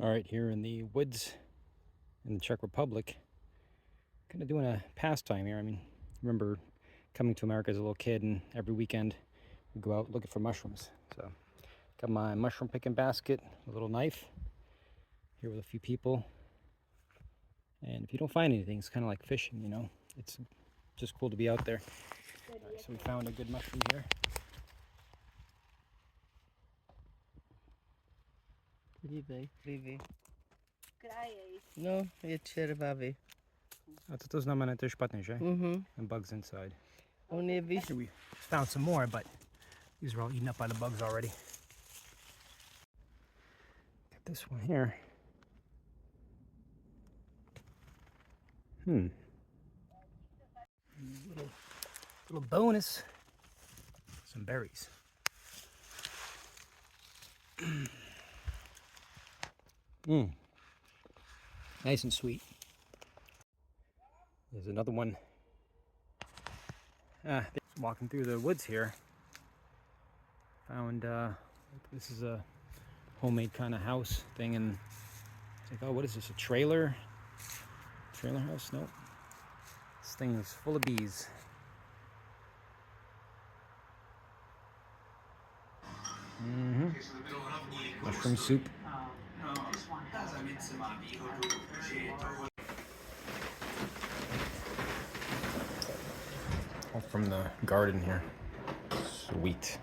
All right, here in the woods in the Czech Republic, kind of doing a pastime here. I mean, I remember coming to America as a little kid, and every weekend we go out looking for mushrooms. So, got my mushroom picking basket, a little knife, here with a few people. And if you don't find anything, it's kind of like fishing, you know. It's just cool to be out there. All right, so we found a good mushroom here. Vivi. No, je červavý. A to znamená, to je špatný, že? And bugs inside. On je Here we found some more, but these are all eaten up by the bugs already. Got this one here. Little bonus. Some berries. Nice and sweet. There's another one. Walking through the woods here. Found this is a homemade kind of house thing, and it's like, oh, what is this? A trailer? Trailer house? Nope. This thing is full of bees. Mushroom soup. All from the garden here. Sweet.